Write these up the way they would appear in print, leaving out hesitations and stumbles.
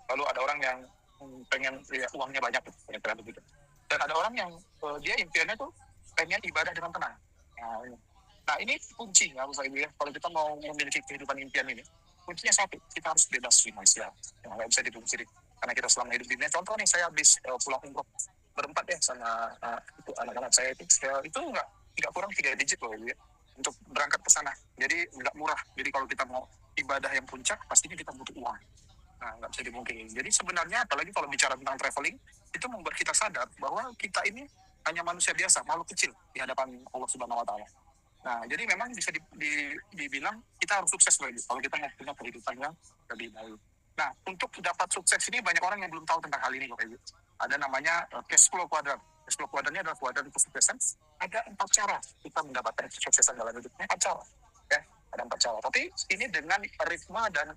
Lalu ada orang yang pengen ya, uangnya banyak, kira-kira begitu. Dan ada orang yang dia impiannya tuh pengen ibadah dengan tenang. Nah ini kuncinya, Bapak Ibu ya. Kalau kita mau memiliki kehidupan impian ini, kuncinya satu, kita harus bebas finansial. Yang nggak bisa dipungkiri. Karena kita selama hidup di dunia, contoh nih saya habis pulang umroh berempat ya sama itu anak-anak saya itu nggak kurang 3 digit loh ya untuk berangkat ke sana. Jadi nggak murah. Jadi kalau kita mau ibadah yang puncak, pastinya kita butuh uang. Nah, nggak bisa dimungkiri. Jadi sebenarnya apalagi kalau bicara tentang traveling, itu membuat kita sadar bahwa kita ini hanya manusia biasa, makhluk kecil di hadapan Allah Subhanahu Wa Taala. Nah, jadi memang bisa dibilang kita harus sukses lagi kalau kita mau punya kehidupan yang lebih baik. Nah, untuk dapat sukses ini banyak orang yang belum tahu tentang hal ini, Bapak Ibu. Ada namanya cash flow quadrant. Cash flow quadrant ini adalah kuadran kesuksesan. Ada 4 cara kita mendapatkan kesuksesan dalam hidupnya. 4 cara. Ya, ada 4 cara. Tapi ini dengan ritme dan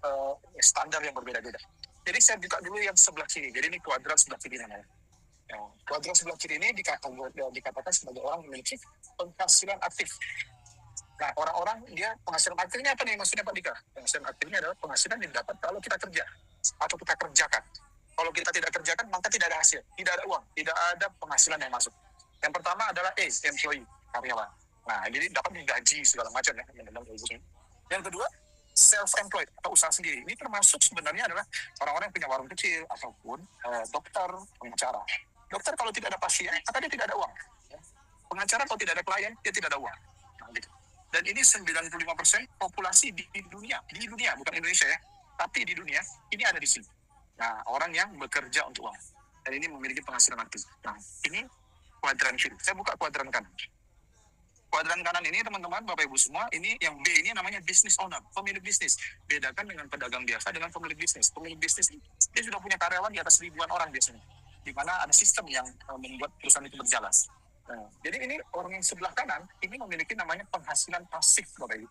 standar yang berbeda-beda. Jadi saya buka dulu yang sebelah kiri. Jadi ini kuadran sebelah kiri namanya. Ya, kuadran sebelah kiri ini dikatakan sebagai orang memiliki penghasilan aktif. Nah, orang-orang dia penghasilan aktifnya apa nih maksudnya Pak Dika? Penghasilan aktifnya adalah penghasilan yang didapat kalau kita kerja atau kita kerjakan. Kalau kita tidak kerjakan, maka tidak ada hasil, tidak ada uang, tidak ada penghasilan yang masuk. Yang pertama adalah employee, karyawan. Nah, jadi dapat menggaji segala macam ya. Yang kedua, self-employed atau usaha sendiri. Ini termasuk sebenarnya adalah orang-orang yang punya warung kecil ataupun dokter, pengacara. Dokter kalau tidak ada pasien, maka dia tidak ada uang. Pengacara kalau tidak ada klien, dia tidak ada uang. Nah, gitu. Dan ini 95% populasi di dunia, bukan Indonesia ya, tapi di dunia ini ada di sini. Nah, orang yang bekerja untuk uang dan ini memiliki penghasilan aktif. Nah, ini kuadran kiri. Saya buka kuadran kanan. Kuadran kanan ini teman-teman, Bapak Ibu semua, ini yang B ini namanya business owner, pemilik bisnis. Bedakan dengan pedagang biasa dengan pemilik bisnis. Pemilik bisnis ini dia sudah punya karyawan di atas ribuan orang biasanya, di mana ada sistem yang membuat perusahaan itu berjalan. Nah, jadi ini orang yang sebelah kanan ini memiliki namanya penghasilan pasif, Bapak Ibu.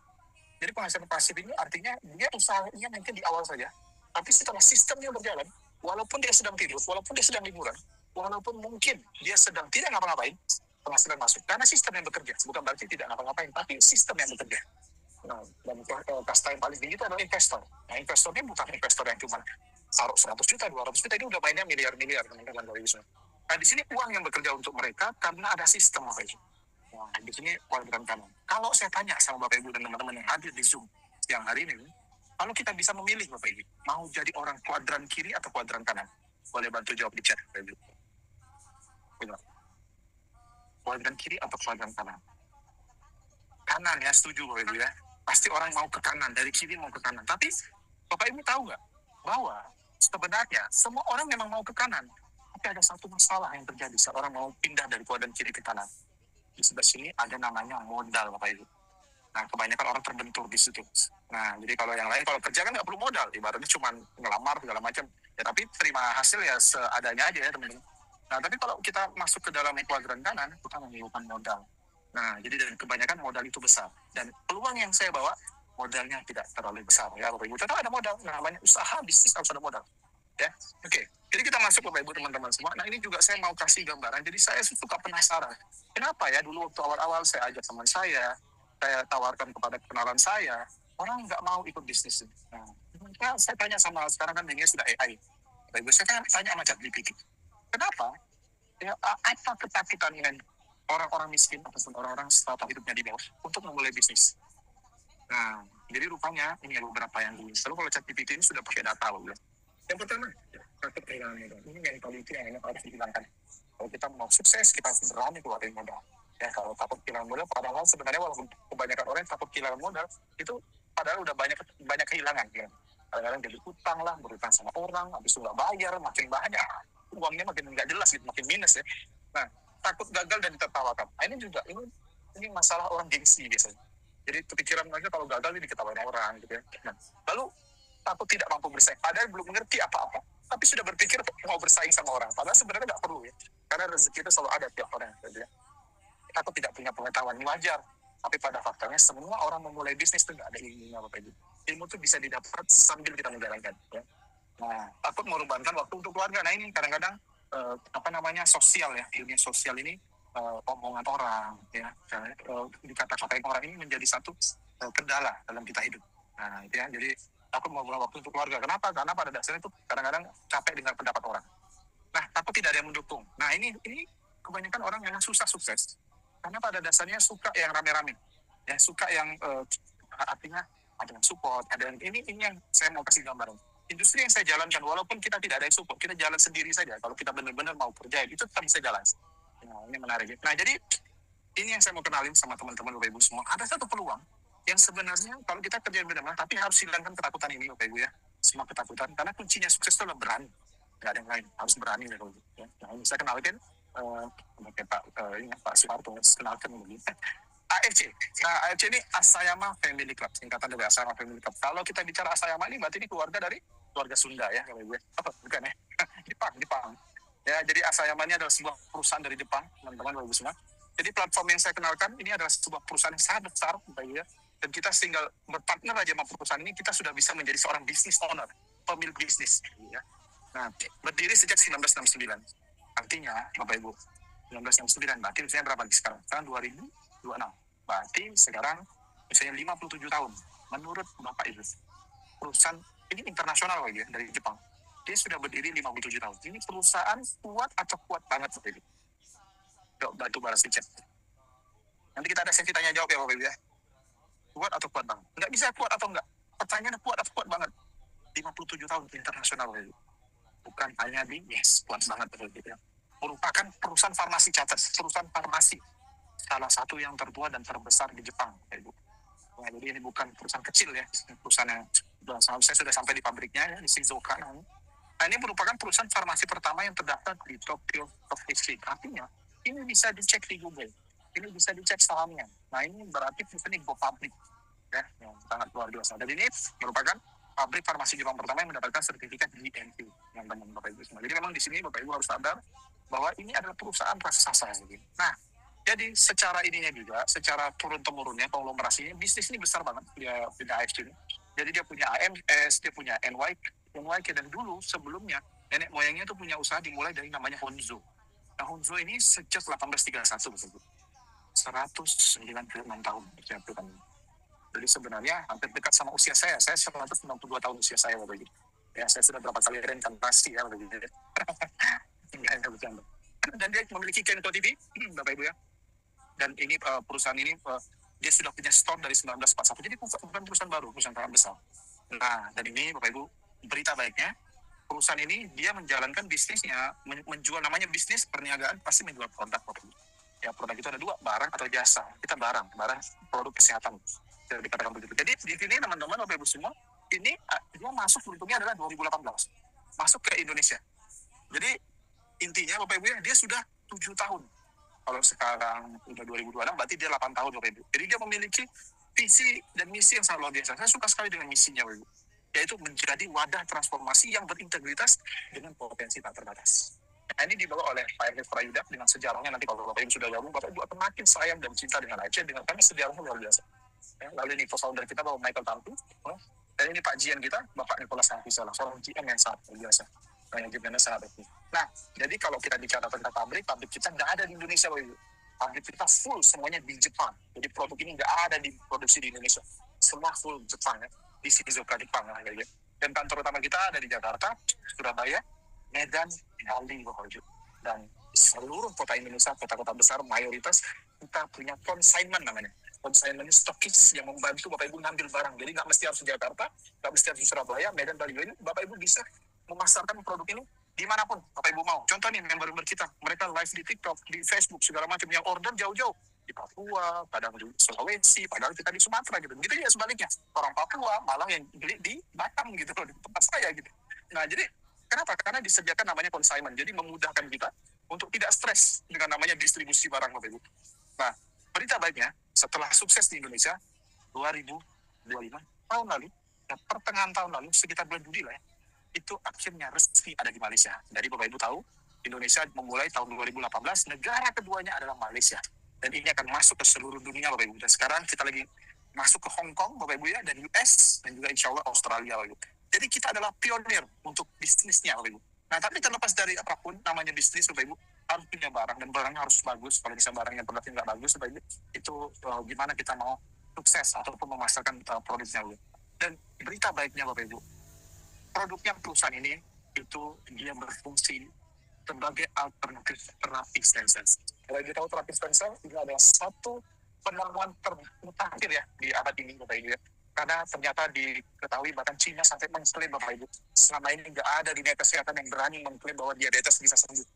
Jadi penghasilan pasif ini artinya dia usahanya mungkin di awal saja, tapi setelah sistemnya berjalan, walaupun dia sedang tidur, walaupun dia sedang liburan, walaupun mungkin dia sedang tidak ngapa-ngapain, penghasilan masuk. Karena sistem yang bekerja, bukan berarti tidak ngapa-ngapain, tapi sistem yang bekerja. Nah, dan kasta yang paling tinggi itu adalah investor. Nah, investor ini bukan investor yang cuma taruh 100 juta, 200 juta, ini udah mainnya miliar-miliar, teman-teman. Nah, di sini uang yang bekerja untuk mereka karena ada sistem, Bapak Ibu. Nah, di sini kuadran kanan. Kalau saya tanya sama Bapak Ibu dan teman-teman yang hadir di Zoom siang hari ini, kalau kita bisa memilih, Bapak Ibu, mau jadi orang kuadran kiri atau kuadran kanan? Boleh bantu jawab di chat, Bapak Ibu. Kuadran kiri atau kuadran kanan? Kanan ya, setuju Bapak Ibu ya. Pasti orang mau ke kanan, dari kiri mau ke kanan. Tapi Bapak Ibu tahu nggak bahwa sebenarnya semua orang memang mau ke kanan. Tapi ada satu masalah yang terjadi saat orang mau pindah dari kuadran kiri ke kanan. Di sebelah sini ada namanya modal, Bapak Ibu. Nah, kebanyakan orang terbentur di situ. Nah, jadi kalau yang lain, kalau kerja kan nggak perlu modal. Ibaratnya cuma ngelamar segala macam. Ya, tapi terima hasil ya seadanya aja ya, teman-teman. Nah, tapi kalau kita masuk ke dalam kuadran kanan, kita memerlukan modal. Nah, jadi dan kebanyakan modal itu besar. Dan peluang yang saya bawa, modalnya tidak terlalu besar. Ya, Bapak Ibu. Tetap ada modal. Nah, namanya usaha, bisnis harus ada modal. Ya, oke. Jadi kita masuk, Bapak Ibu, teman-teman semua. Nah, ini juga saya mau kasih gambaran. Jadi saya suka penasaran. Kenapa ya dulu waktu awal-awal saya ajak teman saya tawarkan kepada kenalan saya, orang nggak mau ikut bisnis. Nah, saya tanya sama, sekarang kan ini sudah AI. Bapak Ibu, saya tanya sama ChatGPT. Kenapa? Ya, apa ketakutan dengan orang-orang miskin ataupun orang-orang startup hidupnya di bawah untuk memulai bisnis? Nah, jadi rupanya ini ada beberapa yang dulu. Lalu kalau ChatGPT ini sudah pakai data loh. Yang pertama, takut kehilangan modal. Ini mentality yang harus dihilangkan. Kalau kita mau sukses, kita harus berani keluarin modal. Ya, kalau takut kehilangan modal, padahal sebenarnya walaupun kebanyakan orang takut kehilangan modal, itu padahal udah banyak kehilangan. Ya. Kadang-kadang jadi utang lah, berutang sama orang, habis itu nggak bayar, makin banyak. Uangnya makin nggak jelas, gitu, makin minus ya. Nah, takut gagal dan ditertawakan. Nah, ini juga, ini masalah orang gengsi biasanya. Jadi kepikiran mereka kalau gagal ini diketawain orang gitu ya. Nah, lalu takut tidak mampu bersaing. Padahal belum mengerti apa-apa, tapi sudah berpikir mau bersaing sama orang. Padahal sebenarnya nggak perlu ya. Karena rezeki itu selalu ada tiap orang. Gitu ya. Takut tidak punya pengetahuan, ini wajar. Tapi pada faktanya semua orang memulai bisnis itu nggak ada ilmunya, Bapak Ibu. Ilmu itu bisa didapat sambil kita menjalankan. Ya. Nah, takut mengorbankan waktu untuk keluarga. Nah ini kadang-kadang sosial ya, dunia sosial ini omongan orang, ya, dikata-katain orang ini menjadi satu kendala dalam kita hidup. Nah, itu ya, jadi Aku mau buang waktu untuk keluarga. Kenapa? Karena pada dasarnya itu kadang-kadang capek dengan pendapat orang. Nah, takut tidak ada yang mendukung. Nah, ini kebanyakan orang yang susah sukses. Karena pada dasarnya suka yang rame-rame. Ya, suka yang artinya ada yang support, ada yang ini yang saya mau kasih gambaran. Industri yang saya jalankan, walaupun kita tidak ada yang support, kita jalan sendiri saja. Kalau kita benar-benar mau kerja, itu tetap bisa jalan. Nah, ini menarik. Nah, jadi ini yang saya mau kenalin sama teman-teman Bapak Ibu semua. Ada satu peluang yang sebenarnya kalau kita kerja benar-benar, tapi harus hilangkan ketakutan ini Bapak Ibu ya. Semua ketakutan, karena kuncinya sukses itu adalah berani. Nggak ada yang lain, harus berani ya. Nah, ini saya kenalkan Pak Soeharto, kenalkan begini. AFC. Nah, AFC ini Asayama Family Club, singkatan dari Asayama Family Club. Kalau kita bicara Asayama ini berarti ini keluarga dari keluarga Sunda ya, Bapak Ibu. Apa bukan ya? Jepang. Ya, jadi Asayama ini adalah sebuah perusahaan dari Jepang, teman-teman Bapak Ibu semua. Jadi platform yang saya kenalkan ini adalah sebuah perusahaan yang sangat besar, Bapak Ibu ya. Dan kita tinggal berpartner aja sama perusahaan ini, kita sudah bisa menjadi seorang business owner, pemilik bisnis. Ya. Nah, berdiri sejak 1969. Artinya, Bapak Ibu, 1969, berarti misalnya berapa nih sekarang? Sekarang 2026. Berarti sekarang misalnya 57 tahun. Menurut Bapak Ibu, perusahaan ini internasional lagi ya, dari Jepang. Dia sudah berdiri 57 tahun. Ini perusahaan kuat atau kuat banget Bapak Ibu? Yuk, bantu balas di chat. Nanti kita ada sesi tanya jawab ya Bapak Ibu ya. Kuat atau kuat banget? Nggak bisa kuat atau enggak. Pertanyaannya kuat atau kuat banget? 57 tahun internasional Bapak Ibu. Bukan hanya di yes, kuat banget Bapak Ibu ya. Merupakan perusahaan farmasi catat, perusahaan farmasi salah satu yang tertua dan terbesar di Jepang, Bapak Ibu. Nah, jadi ini bukan perusahaan kecil ya, perusahaan yang saya sudah sampai di pabriknya ya, di Shizuoka. Nah, ini merupakan perusahaan farmasi pertama yang terdaftar di Tokyo Stock Exchange. Artinya, ini bisa dicek di Google, ini bisa dicek sahamnya. Nah, ini berarti perusahaan ini go public, ya, yang sangat luar biasa. Dan ini merupakan pabrik farmasi Jepang pertama yang mendapatkan sertifikat GMP, yang teman Bapak Ibu semua. Jadi memang di sini Bapak Ibu harus sadar bahwa ini adalah perusahaan raksasa. Nah, jadi secara ininya juga, secara turun-temurunnya, konglomerasinya, bisnis ini besar banget, dia punya AFC ini. Jadi dia punya AMS, dia punya NYK, dan dulu sebelumnya, nenek moyangnya itu punya usaha dimulai dari namanya Honzo. Nah, Honzo ini sejak 1831, 196 tahun. Jadi sebenarnya hampir dekat sama usia saya 192 tahun usia saya, Bapak Ibu. Ya, saya sudah berapa kali reinkarnasi ya, Bapak Ibu. Enggak bercanda. Dan dia memiliki Kento TV, Bapak Ibu ya. Dan ini perusahaan ini dia sudah punya store dari 1941. Jadi bukan perusahaan baru, perusahaan sangat besar. Nah, dan ini Bapak Ibu, berita baiknya, perusahaan ini dia menjalankan bisnisnya, menjual, namanya bisnis perniagaan, pasti menjual produk Bapak Ibu. Ya, produk itu ada dua, barang atau jasa. Kita barang produk kesehatan. Jadi dikatakan begitu. Jadi di sini teman-teman Bapak Ibu semua, ini dia masuk beruntungnya adalah 2018. Masuk ke Indonesia. Jadi intinya Bapak Ibu ya, dia sudah 7 tahun. Kalau sekarang udah 2026, berarti dia 8 tahun Bapak Ibu. Jadi dia memiliki visi dan misi yang sangat luar biasa. Saya suka sekali dengan misinya Bapak Ibu. Yaitu menjadi wadah transformasi yang berintegritas dengan potensi tak terbatas. Nah, ini dibawa oleh Pak Ernest Prayuda dengan sejarahnya. Nanti kalau Bapak Ibu sudah gabung, Bapak Ibu akan makin sayang dan cinta dengan AFC, dengan kami sejarahnya luar biasa. Ya, lalu ini co-founder kita Bapak Michael Tampu. Dan ini Pak Jian kita, Bapak Nicholas Santisalah, seorang GM yang sangat luar biasa. Yang GM-nya sangat aktif. Nah, jadi kalau kita bicara tentang pabrik kita nggak ada di Indonesia, Bapak Ibu. Pabrik kita full semuanya di Jepang. Jadi produk ini nggak ada diproduksi di Indonesia. Semua full Jepang ya. Di Shizuoka, Jepang. Ya. Dan kantor utama kita ada di Jakarta, Surabaya, Medan, Bali, Bapak Ibu. Dan seluruh kota Indonesia, kota-kota besar, mayoritas kita punya consignment namanya. Consignment ini stokis yang membantu Bapak Ibu ngambil barang. Jadi nggak mesti harus di Jakarta, nggak mesti harus di Surabaya, Medan, Bali. Ini Bapak Ibu bisa memasarkan produk ini dimanapun Bapak Ibu mau. Contoh nih member-member kita, mereka live di TikTok, di Facebook, segala macam, yang order jauh-jauh di Papua, kadang di Sulawesi, padahal kita di Sumatera gitu. Gitu ya sebaliknya, orang Papua malah yang beli di Batam gitu, di tempat saya gitu. Nah jadi kenapa? Karena disediakan namanya consignment, jadi memudahkan kita untuk tidak stres dengan namanya distribusi barang Bapak Ibu. Nah berita baiknya, setelah sukses di Indonesia 2025 tahun lalu, pertengahan tahun lalu, sekitar bulan Juli lah ya, itu akhirnya resmi ada di Malaysia. Jadi Bapak Ibu tahu, Indonesia memulai tahun 2018, negara keduanya adalah Malaysia. Dan ini akan masuk ke seluruh dunia Bapak Ibu. Dan sekarang kita lagi masuk ke Hong Kong Bapak Ibu ya, dan US, dan juga insya Allah Australia Bapak Ibu. Jadi kita adalah pionir untuk bisnisnya Bapak Ibu. Nah tapi terlepas dari apapun namanya bisnis Bapak Ibu, harus punya barang, dan barangnya harus bagus. Kalau misalnya barangnya produknya nggak bagus Bapak Ibu, itu gimana kita mau sukses ataupun memasarkan produknya Bapak Ibu. Dan berita baiknya Bapak Ibu, produknya perusahaan ini itu dia berfungsi sebagai alternatif terapi stem cell. Kalau kita tahu terapi stem cell ini adalah satu penemuan terakhir ya di abad ini Bapak Ibu ya. Karena ternyata diketahui bahkan Cina sampai mengklaim Bapak Ibu, selama ini nggak ada dunia kesehatan yang berani mengklaim bahwa diabetes bisa sembuh.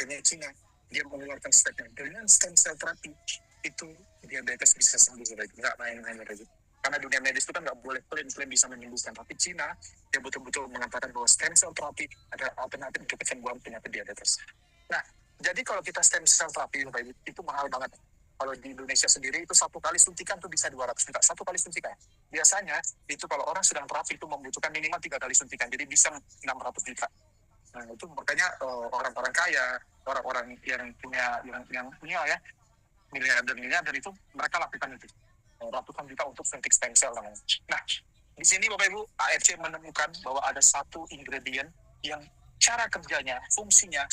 Hanya Cina, dia mengeluarkan statement dengan stem cell terapi itu diabetes bisa sembuh Bapak Ibu. Nggak main-main Bapak Ibu. Karena dunia medis itu kan nggak boleh klaim bisa menyembuhkan. Tapi Cina, dia betul-betul mengatakan bahwa stem cell terapi adalah alternatif untuk kesembuhan penyakit diabetes. Nah, jadi kalau kita stem cell terapi, Bapak Ibu, itu mahal banget. Kalau di Indonesia sendiri itu satu kali suntikan tuh bisa 200 juta. Satu kali suntikan. Biasanya itu kalau orang sedang terapi itu membutuhkan minimal 3 kali suntikan. Jadi bisa 600 juta. Nah, itu makanya orang-orang kaya, orang-orang yang punya ya, miliarder itu mereka lakukan itu. Ratusan juta untuk suntik stem cell namanya. Nah, di sini Bapak Ibu, AFC menemukan bahwa ada satu ingredient yang cara kerjanya, fungsinya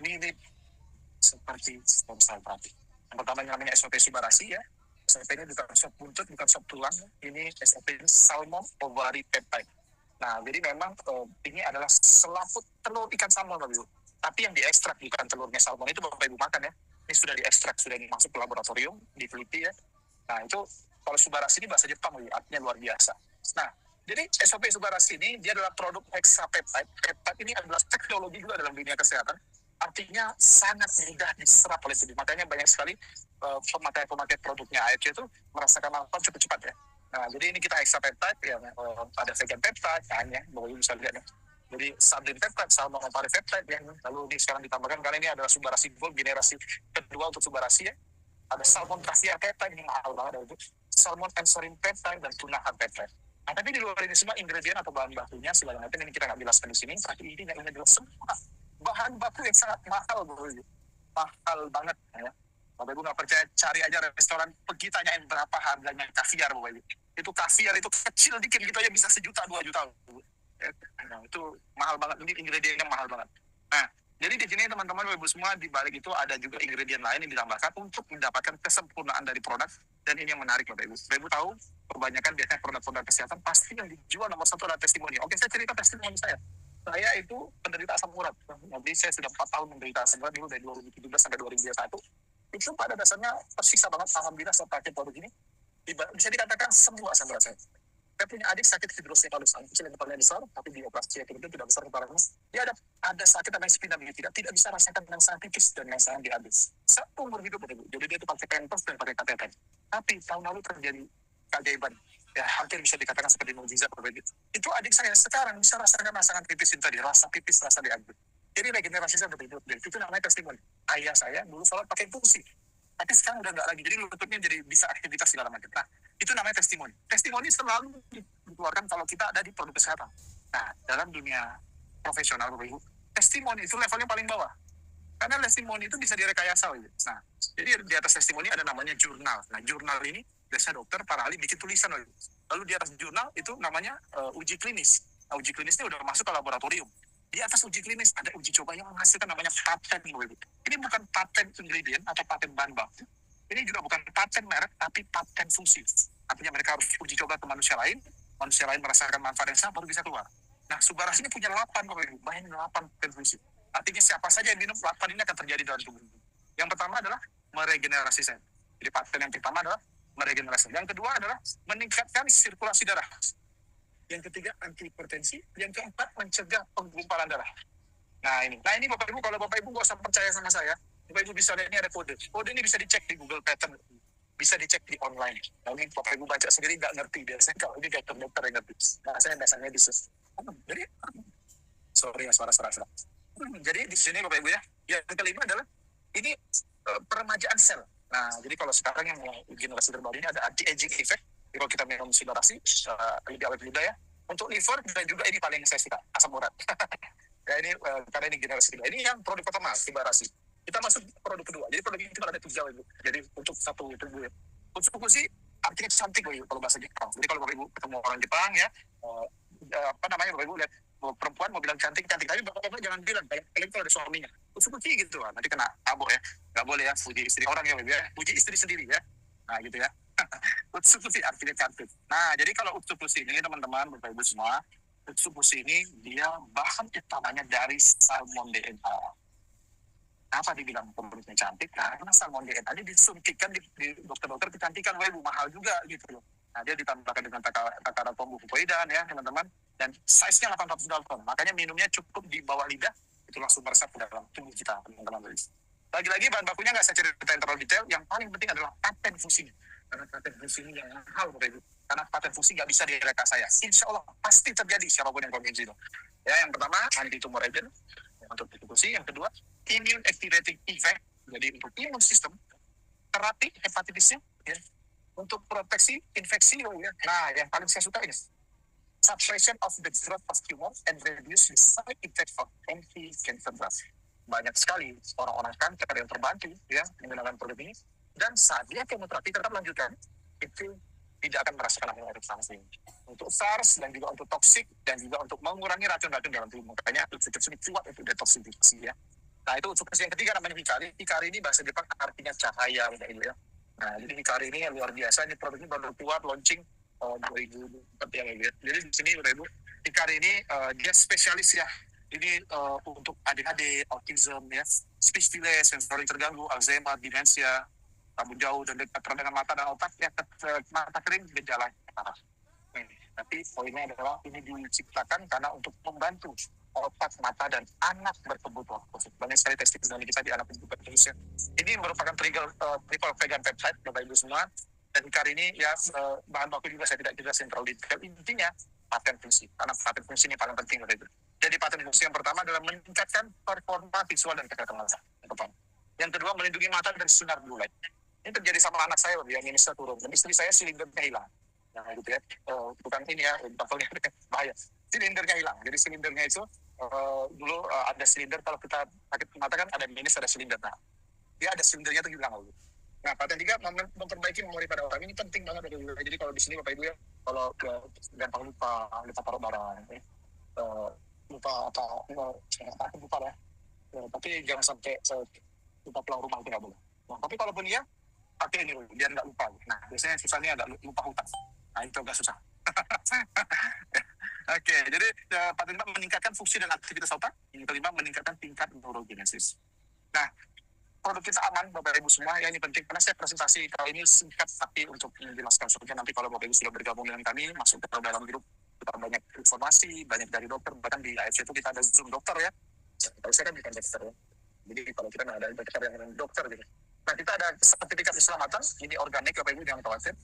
mirip seperti stem cell terapi. Yang pertama namanya SOP Subarasi ya. SOP ini bukan sop buntut, bukan sop tulang. Ini SOP ini salmon ovary peptide. Nah, jadi memang ini adalah selaput telur ikan salmon Bapak Ibu. Tapi yang diekstrak bukan telurnya salmon itu Bapak Ibu makan ya. Ini sudah diekstrak, sudah masuk ke laboratorium, diteliti ya. Nah, itu kalau Subarasi ini bahasa Jepang, artinya luar biasa. Nah, jadi SOP Subarasi ini dia adalah produk hexapeptide. Peptide ini adalah teknologi juga dalam dunia kesehatan. Artinya sangat mudah diserap oleh tubuh. Makanya banyak sekali pemakai produknya AFC itu merasakan manfaat cukup cepat ya. Nah, jadi ini kita hexapeptide ya, ada vegan peptide, hanya boleh bisa lihat ya. Jadi sardine peptide, salmon ovary peptide yang lalu ini sekarang ditambahkan karena ini adalah Subarasi Gold generasi kedua untuk Subarasi ya. Ada salmon caviar peptide yang mahal banget itu, salmon anchorin peptide dan tuna peptide. Nah, tapi di luar ini semua ingredient atau bahan bakunya segala macam ini kita nggak jelaskan di sini, tapi ini adalah semua bahan baku yang sangat mahal, mahal banget ya. Bapak Ibu nggak percaya, cari aja restoran, pergi tanyain berapa harganya kaviar Bapak Ibu. Itu kaviar itu kecil dikit gitu aja bisa 1 juta 2 juta. Nah, itu mahal banget, ini ingredientnya mahal banget. Nah, jadi di sini teman-teman Bapak Ibu semua di balik itu ada juga ingredient lain yang ditambahkan untuk mendapatkan kesempurnaan dari produk. Dan ini yang menarik Bapak Ibu. Bapak Ibu tahu kebanyakan biasanya produk-produk kesehatan pasti yang dijual nomor satu adalah testimoni. Oke, saya cerita testimoni saya. Saya itu penderita asam urat. Jadi saya sudah 4 tahun menderita asam urat dulu dari 2017 sampai 2021. Itu pada dasarnya tersiksa banget. Alhamdulillah saya pakai produk ini. Bisa dikatakan semua asam urat saya. Saya punya adik sakit hidrosefalus, kecil yang kepalanya besar, tapi di operasi itu tidak besar kepalanya. Dia ada sakit namanya spina bifida, tidak bisa rasakan yang sangat tipis dan yang sangat dihabis. Seumur hidup Bapak Ibu. Jadi dia itu pakai pampers dan pakai kateter. Tapi tahun lalu terjadi keajaiban. Ya, hampir bisa dikatakan seperti mukjizat Bapak Ibu. Itu adik saya sekarang bisa rasakan rasakan tipis itu tadi, rasa tipis, rasa dihabis. Jadi regenerasi saya Bapak Ibu. Itu namanya testimoni. Ayah saya dulu sholat pakai fungsi. Tapi sekarang udah nggak lagi, jadi lututnya jadi bisa aktivitas segala macam. Nah, itu namanya testimoni. Testimoni selalu dikeluarkan kalau kita ada di produk kesehatan. Nah, dalam dunia profesional, Bapak Ibu, testimoni itu levelnya paling bawah. Karena testimoni itu bisa direkayasa. Nah, jadi di atas testimoni ada namanya jurnal. Nah, jurnal ini biasanya dokter, para ahli bikin tulisan. Lalu di atas jurnal itu namanya uji klinis. Nah, uji klinisnya udah masuk ke laboratorium. Di atas uji klinis ada uji coba yang menghasilkan namanya paten. Ini bukan paten ingredient atau paten bahan baku. Ini juga bukan paten merek, tapi paten fungsi. Artinya mereka harus uji coba ke manusia lain merasakan manfaat yang sama baru bisa keluar. Nah, Subarasi ini punya 8, bayangin 8 paten fungsi. Artinya siapa saja yang minum 8 ini akan terjadi dalam tubuh. Yang pertama adalah meregenerasi sel. Jadi paten yang pertama adalah meregenerasi. Yang kedua adalah meningkatkan sirkulasi darah. Yang ketiga, antihipertensi. Yang keempat, mencegah penggumpalan darah. Nah ini Bapak Ibu, kalau Bapak Ibu nggak usah percaya sama saya, Bapak Ibu bisa lihat ini ada kode. Kode ini bisa dicek di Google Patent, bisa dicek di online. Nah ini Bapak Ibu baca sendiri nggak ngerti, biasanya kalau ini dokter yang ngerti. Nah saya biasanya medis. Jadi, sorry ya suara-suara. Jadi di sini Bapak Ibu ya, yang kelima adalah ini peremajaan sel. Nah jadi kalau sekarang yang generasi terbaru ini ada anti-aging effect. Kalau kita minum Subarasi lebih awet muda ya. Untuk liver dan juga ini paling saya suka, asam urat. Ya ini karena ini generasi kedua. Ini yang produk pertama Subarasi. Kita masuk produk kedua. Jadi produk ini cuma ada 3 Ibu. Jadi untuk satu tubuh ya. Untuk fukusi artinya cantik Ibu kalau bahasa Jepang. Jadi kalau Bapak Ibu ketemu orang Jepang ya, Bapak Ibu lihat perempuan mau bilang cantik, tapi Bapak jangan bilang kayak kalau ada suaminya. Fukusi gitu, nanti kena tabok ya. Nggak boleh ya puji istri orang ya, Ibu ya. Puji istri sendiri ya. Nah gitu ya. Utsufushi artinya cantik. Nah, jadi kalau Utsufushi ini teman-teman, Bapak Ibu semua, Utsufushi ini dia bahan utamanya dari salmon DNA. Kenapa dibilang pembentuknya cantik? Karena salmon DNA ini disuntikan di dokter-dokter kecantikan, wah ibu mahal juga gitu loh. Nah, dia ditambahkan dengan takaran kombu fukoidan ya teman-teman, dan size-nya 800 dalton. Makanya minumnya cukup di bawah lidah, itu langsung meresap ke dalam tubuh kita teman-teman. Lagi-lagi bahan bakunya nggak saya ceritain terlalu detail, yang paling penting adalah paten fungsinya. Karena paten fungsinya yang mahal Bapak Ibu. Karena paten fungsi nggak bisa direka saya. Insya Allah pasti terjadi siapapun yang konvensi itu. Ya, yang pertama anti tumor agent untuk fungsi, yang kedua immune activating effect, jadi untuk imun sistem, terapi hepatitisnya, ya, untuk proteksi infeksi, ya. Nah, yang paling saya suka ini suppression of the growth of tumor and reduce the side effect of anti-cancer drugs. Banyak sekali orang-orang kanker yang terbantu ya menggunakan produk ini, dan saat dia kemoterapi tetap lanjutkan, itu tidak akan merasakan efek samping untuk SARS dan juga untuk toksik dan juga untuk mengurangi racun-racun dalam tubuh. Makanya Utsufushi ini kuat untuk detoksifikasi ya. Nah, itu Utsufushi yang ketiga namanya Hikari. Hikari ini bahasa Jepang artinya cahaya ya. Nah, jadi Hikari ini yang luar biasa. Ini produk ini baru keluar launching 2004 ya. Jadi di sini Bapak Ibu, Hikari ini dia spesialis ya. Ini untuk ADHD, autism ya, speech delay, sensori terganggu, Alzheimer, demensia, rambut jauh dan dekat dengan mata dan otak ya, mata kering gejala parah. Tapi poinnya adalah ini diciptakan karena untuk membantu otak, mata, dan anak berkebutuhan khusus. Banyak sekali testimoni kita di anak berkebutuhan khusus. Ini merupakan triple vegan peptide, Bapak Ibu semua. Dan Hikari ini ya bahan baku juga saya tidak jelasin terlalu detail. Intinya paten fungsi, karena paten fungsi ini paling penting Bapak Ibu. Jadi paten fungsi yang pertama adalah meningkatkan performa visual dan kesehatan mata. Yang kedua melindungi mata dari sinar blue light. Ini terjadi sama anak saya yang minusnya turun, dan istri saya silindernya hilang. Nah gitu ya, bukan ini ya, bahaya. Silindernya hilang. Jadi silindernya itu dulu ada silinder, kalau kita sakit mata kan ada minus, ada silinder. Nah, dia ada silindernya itu hilang. Nah, paten tiga memperbaiki memori pada orang, ini penting banget. Jadi kalau di sini Bapak Ibu ya, kalau gampang lupa taruh barang, lupa lupa lah. Tapi jangan sampai lupa pulang rumah, itu nggak boleh. Nah, tapi kalaupun dia pakai ini biar nggak lupa. Nah, biasanya susahnya agak lupa hutang. Nah, itu agak susah. Oke, jadi paten keempat meningkatkan fungsi dan aktivitas otak. Yang kelima meningkatkan tingkat neurogenesis. Nah, produk kita aman Bapak Ibu semua ya, ini penting karena saya presentasi kali ini singkat tapi untuk menjelaskan soalnya nanti kalau Bapak Ibu sudah bergabung dengan kami masuk ke dalam grup, kita banyak informasi, banyak dari dokter, bahkan di AFC itu kita ada Zoom dokter ya. Kalau saya kan bukan dokter ya. Jadi kalau kita ada dokter yang dokter gitu. Nah, kita ada sertifikat keselamatan, ini organik Bapak Ibu jangan khawatir.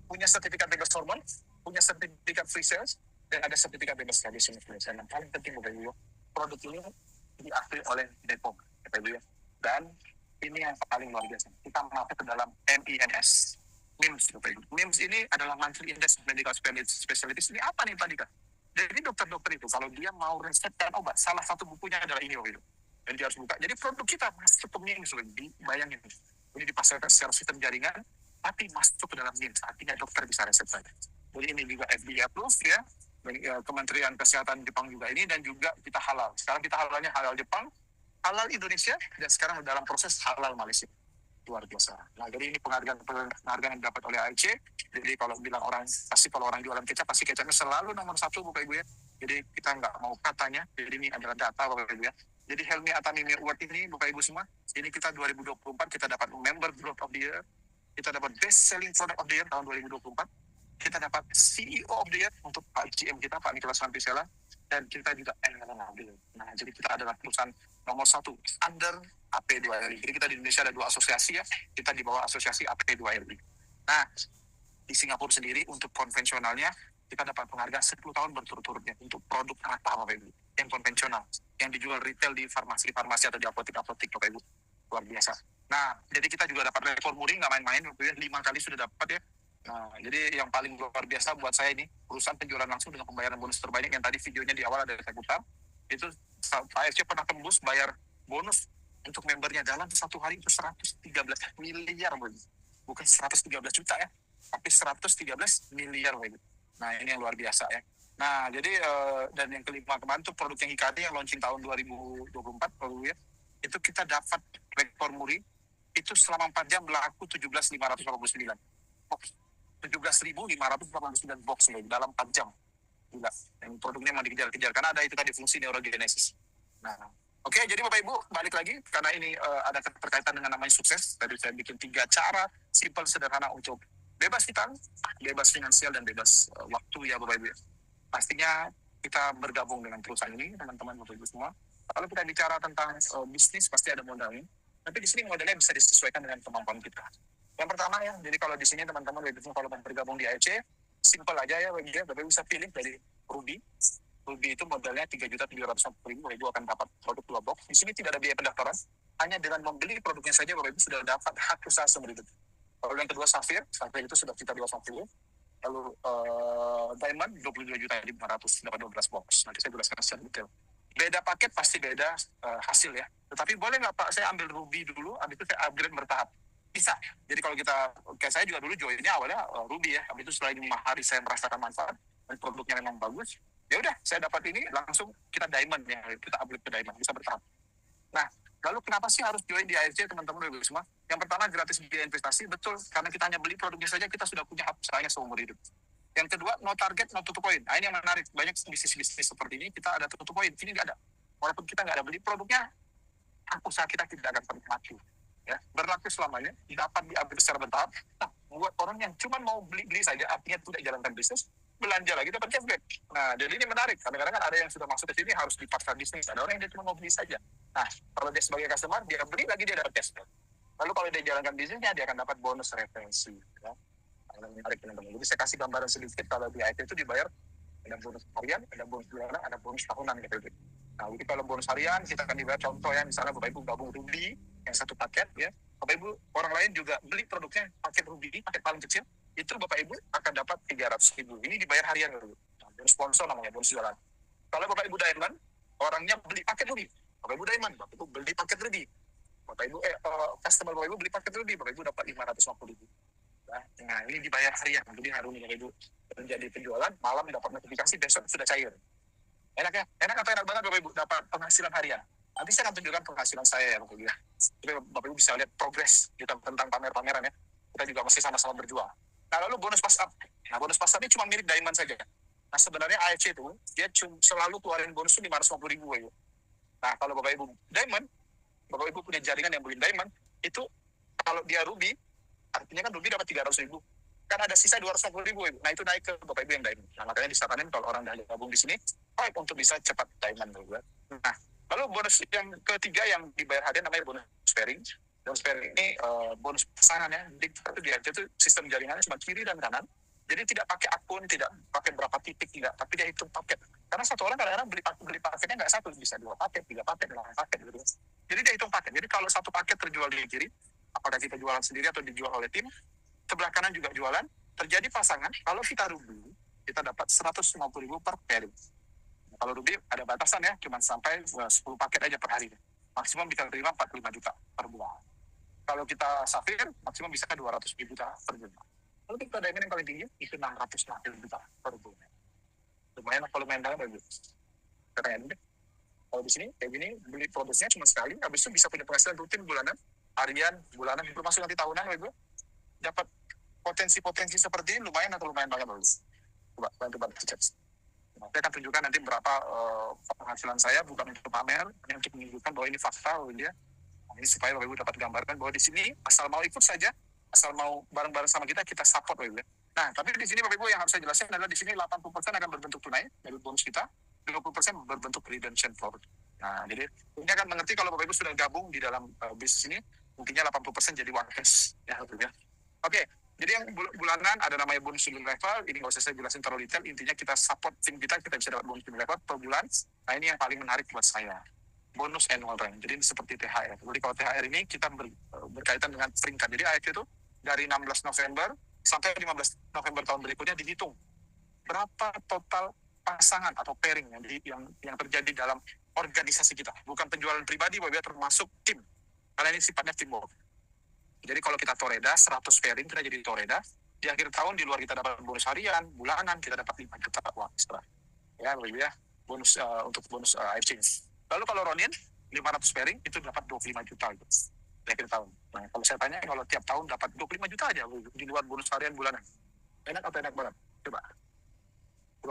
Punya sertifikat bebas hormon, punya sertifikat free sales, dan ada sertifikat bebas radiation influenza. Yang paling penting Bapak Ibu, produk ini diakui oleh Depom Bapak Ibu ya. Dan ini yang paling luar biasa, kita masuk ke dalam MINS, MIMS Bapak Ibu. MIMS ini adalah Monthly Index Medical Specialties. Ini apa nih tadi kan? Jadi dokter-dokter itu kalau dia mau resepkan obat, salah satu bukunya adalah ini Bapak Ibu. Dan dia harus buka. Jadi produk kita masuk ke MIMS, bayangin. Ini dipasarkan secara sistem jaringan, tapi masuk ke dalam MIMS. Artinya dokter bisa resep saja. Jadi ini juga FDA approved ya. Kementerian Kesehatan Jepang juga ini, dan juga kita halal. Sekarang kita halalnya halal Jepang, halal Indonesia, dan sekarang dalam proses halal Malaysia. Luar biasa. Nah, jadi ini penghargaan yang didapat oleh AIC. Jadi kalau bilang orang, pasti kalau orang jualan kecap, pasti kecapnya selalu nomor 1 Bapak Ibu ya. Jadi kita nggak mau katanya, jadi ini adalah data Bapak Ibu ya. Jadi Helmi Atami Award ini Bapak Ibu semua, ini kita 2024 kita dapat Member Growth of the Year, kita dapat Best Selling Product of the Year tahun 2024, kita dapat CEO of the Year untuk Pak GM kita, Pak Nicholas Vantisela, dan kita juga Nah, jadi kita adalah perusahaan nomor 1 under AP2RI. Jadi kita di Indonesia ada 2 asosiasi ya, kita di bawah asosiasi AP2RI. Nah, di Singapura sendiri untuk konvensionalnya kita dapat penghargaan 10 tahun berturut-turutnya untuk produk apa Bapak Ibu yang konvensional, yang dijual retail di farmasi atau di apotek Bapak Ibu. Luar biasa. Nah, jadi kita juga dapat rekor muri, nggak main-main, 5 kali sudah dapat ya. Nah, jadi yang paling luar biasa buat saya ini, perusahaan penjualan langsung dengan pembayaran bonus terbanyak, yang tadi videonya di awal ada saya putar, itu AFC pernah tembus bayar bonus untuk membernya dalam 1 hari itu 113 miliar, bukan 113 juta ya, tapi 113 miliar. Nah, ini yang luar biasa ya. Nah, jadi dan yang kelima kemarin itu produk yang Hikari yang launching tahun 2024 ya, itu kita dapat rekor muri itu selama 4 jam berlaku 17.589. box. 17.589 box loh, dalam 4 jam. Gila. Dan produknya memang dikejar-kejar karena ada itu tadi fungsi neurogenesis. Nah, oke, jadi Bapak Ibu balik lagi karena ini ada keterkaitan dengan namanya sukses. Tadi saya bikin 3 cara simple sederhana untuk bebas hutang, bebas finansial, dan bebas waktu ya Bapak Ibu. Pastinya kita bergabung dengan perusahaan ini, teman-teman Bapak Ibu semua. Kalau kita bicara tentang bisnis, pasti ada modalnya. Tapi di sini modelnya bisa disesuaikan dengan kemampuan kita. Yang pertama ya, jadi kalau di sini teman-teman Bapak Ibu kalau mau bergabung di AFC, simple aja ya Bapak Ibu bisa pilih dari Ruby. Ruby itu modalnya 3.750.000, Bapak Ibu akan dapat produk 2 box. Di sini tidak ada biaya pendaftaran, hanya dengan membeli produknya saja Bapak Ibu sudah dapat hak usaha seumur hidup. Lalu yang kedua Safir itu sudah kita 250. Lalu Diamond 22.500 dapat 12 box. Nanti saya jelaskan secara detail. Beda paket pasti beda hasil ya. Tetapi boleh nggak Pak saya ambil Ruby dulu, habis itu saya upgrade bertahap? Bisa. Jadi kalau kita, kayak saya juga dulu joinnya awalnya Ruby ya, habis itu setelah 5 hari saya merasakan manfaat dan produknya memang bagus, ya udah saya dapat ini langsung kita Diamond ya, kita upgrade ke Diamond, bisa bertahap. Nah, lalu kenapa sih harus join di AFC teman-teman Bapak semua? Yang pertama gratis biaya investasi, betul, karena kita hanya beli produknya saja kita sudah punya hak usahanya seumur hidup. Yang kedua, no target, no to point. Nah, ini yang menarik. Banyak bisnis-bisnis seperti ini, kita ada to point. Ini nggak ada. Walaupun kita nggak ada beli produknya, hak usaha kita tidak akan pernah mati. Ya, berlaku selamanya, dapat diambil secara bertahap. Nah, buat orang yang cuma mau beli-beli saja, artinya tidak jalankan bisnis, belanja lagi dapat cashback. Nah, jadi ini menarik. Kadang-kadang kan ada yang sudah masuk ke sini harus dipaksa bisnis. Ada orang yang dia cuma mau beli saja. Nah, kalau dia sebagai customer, dia beli lagi dia dapat cashback. Lalu kalau dia jalankan bisnisnya, dia akan dapat bonus referensi. Ya. Nah, menarik teman-teman. Jadi saya kasih gambaran sedikit kalau di IT itu dibayar ada bonus harian, ada bonus bulanan, ada bonus tahunan gitu. Nah, jadi kalau bonus harian kita akan dibayar contoh ya, misalnya Bapak Ibu gabung Ruby yang satu paket ya, Bapak Ibu orang lain juga beli produknya paket Ruby, paket paling kecil, itu Bapak Ibu akan dapat 300.000. Ini dibayar harian dulu. Nah, bonus sponsor namanya, bonus jualan. Kalau Bapak Ibu Diamond, orangnya beli paket Ruby. Bapak Ibu Diamond, Bapak Ibu beli paket Ruby. Bapak Ibu customer Bapak Ibu beli paket Ruby, Bapak Ibu dapat 550.000. Nah, ini dibayar harian. Jadi hari ini Bapak Ibu menjadi penjualan, malam dapat notifikasi, besok sudah cair. Enak ya? Enak atau enak banget Bapak Ibu dapat penghasilan harian? Nanti saya akan tunjukkan penghasilan saya ya Bapak Ibu. Jadi Bapak Ibu bisa lihat progres kita tentang pamer-pameran ya. Kita juga masih sama-sama berjuang. Nah, lalu bonus pass up. Nah, bonus pass up ini cuma milik Diamond saja. Nah, sebenarnya AFC itu dia selalu keluarin bonus itu 550.000 Bapak Ibu. Nah, kalau Bapak Ibu Diamond, Bapak Ibu punya jaringan yang beli Diamond, itu kalau dia Ruby, artinya kan Ruby dapat 300.000. Kan ada sisa 250.000 Ibu. Nah, itu naik ke Bapak Ibu yang Diamond. Nah, makanya disaranin kalau orang dah gabung di sini, untuk bisa cepat Diamond Bapak. Nah, lalu bonus yang ketiga yang dibayar hadiah namanya bonus pairing. Bonus pairing ini bonus pasangan ya. Jadi itu dia itu sistem jaringannya cuma kiri dan kanan. Jadi tidak pakai akun, tidak pakai berapa titik, tidak, tapi dia hitung paket. Karena satu orang kadang-kadang beli paketnya nggak satu, bisa 2 paket, 3 paket, 8 paket gitu. Jadi dia hitung paket. Jadi kalau satu paket terjual di kiri, apakah kita jualan sendiri atau dijual oleh tim, sebelah kanan juga jualan, terjadi pasangan, kalau kita Ruby, kita dapat 150.000 per pairing. Kalau Ruby ada batasan ya, cuma sampai 10 paket aja per hari. Maksimum bisa terima 45 juta per bulan. Kalau kita Safir, maksimum bisa ke 200 juta per bulan. Kalau kita Diamond yang paling tinggi, itu 660 juta per bulan. Lumayan kalau main dalam bagus. Keren deh. Kalau di sini, kayak gini, beli produksinya cuma sekali, habis itu bisa punya penghasilan rutin bulanan, harian, bulanan, termasuk nanti tahunan, Bapak. Dapat potensi-potensi seperti ini lumayan atau lumayan banget bagus. Coba bantu cek. Saya akan tunjukkan nanti berapa penghasilan saya, bukan untuk pamer, hanya untuk menunjukkan bahwa ini fakta, dia. Nah, ini supaya Bapak Ibu dapat gambarkan bahwa di sini asal mau ikut saja, asal mau bareng-bareng sama kita support Bapak Ibu. Nah, tapi di sini Bapak Ibu yang harus saya jelaskan adalah di sini 80% akan berbentuk tunai dari bonus kita, 20% berbentuk redemption floor. Nah, jadi ini akan mengerti kalau Bapak Ibu sudah gabung di dalam bisnis ini, mungkinnya 80% jadi one cash ya Bapak Ibu. Oke, jadi yang bulanan ada namanya bonus level, ini nggak usah saya jelasin terlalu detail, intinya kita support tim kita bisa dapat bonus level per bulan. Nah, ini yang paling menarik buat saya. Bonus annual rank, jadi ini seperti THR. Jadi kalau THR ini kita berkaitan dengan peringkat. Jadi AFC itu dari 16 November sampai 15 November tahun berikutnya dihitung berapa total pasangan atau pairing yang terjadi dalam organisasi kita. Bukan penjualan pribadi, termasuk tim. Karena ini sifatnya teamwork. Jadi kalau kita toreda 100 pairing, kita jadi toreda. Di akhir tahun di luar kita dapat bonus harian, bulanan, kita dapat 5 juta uang ekstra. Ya, ya, bonus untuk bonus AFC. Lalu kalau Ronin 500 pairing itu dapat 25 juta gitu. akhir tahun. Nah, kalau saya tanya, kalau tiap tahun dapat 25 juta aja di luar bonus harian bulanan. Enak atau enak banget? Coba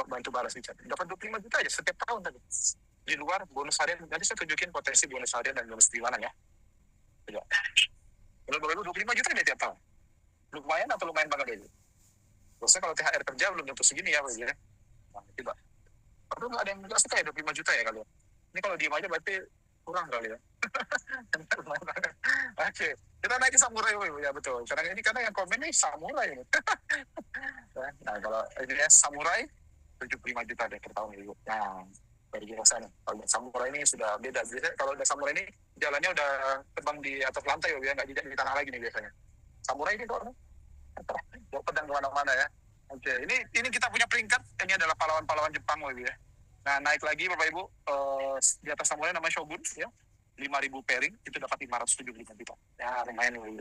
bantu balas di chat. Dapat 25 juta aja setiap tahun tadi. Di luar bonus harian, nanti saya tunjukin potensi bonus harian dan bonus bulanan ya. Coba. Kalau baru 25 juta deh tiap tahun. Lumayan atau lumayan banget deh? Biasanya kalau THR kerja belum tentu segini ya, ya. Nah, coba. Aduh, nggak ada yang nggak suka ya 25 juta ya kalau. Ini kalau diem aja berarti kurang kali ya. Oke, kita naik ke samurai ya betul. Karena yang komen ini samurai. Nah, kalau ini ya samurai 75 juta deh per tahun ibu. Nah, dari biasa nih. Kalau samurai ini sudah beda. Biasanya kalau udah samurai ini jalannya udah terbang di atas lantai ya, nggak di tanah lagi nih biasanya. Samurai ini kok bawa pedang kemana-mana ya. Oke, ini kita punya peringkat. Ini adalah pahlawan-pahlawan Jepang ya. Nah, naik lagi Bapak Ibu, di atas samurai namanya Shogun ya. 5.000 pairing itu dapat 575 juta. Ya, lumayan nih.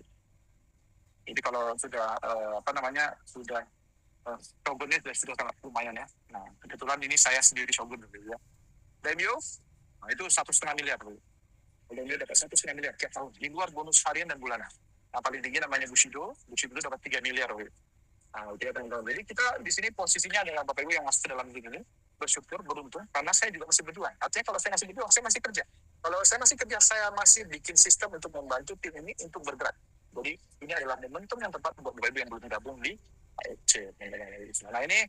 Jadi kalau sudah sudah Shogun ini sudah sangat lumayan ya. Nah, kebetulan ini saya sendiri Shogun ya. Daimyo, nah itu 1,5 miliar. Daimyo dapat 1,5 miliar tiap tahun. Di luar bonus harian dan bulanan. Nah, paling tinggi namanya Bushido. Bushido dapat 3 miliar. Nah, jadi kita di sini posisinya adalah Bapak Ibu yang masuk dalam ini bersyukur, beruntung, karena saya juga masih berjuang. Artinya kalau saya masih berjuang, saya masih kerja. Kalau saya masih kerja, saya masih bikin sistem untuk membantu tim ini untuk bergerak. Jadi ini adalah momentum yang tepat buat Bapak Ibu yang belum gabung di AFC. Nah ini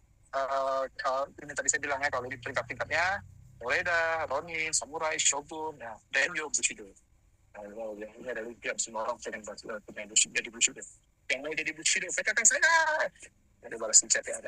tadi saya bilang ya, kalau di peringkat-peringkatnya, Oreda, Ronin, Samurai, Shogun, ya, Daimyo, Bushido. Nah, ini ada lihat semua orang pengen jadi Bushido. Yang mau jadi Bushido, katakan saya. Ada balas di chat ya.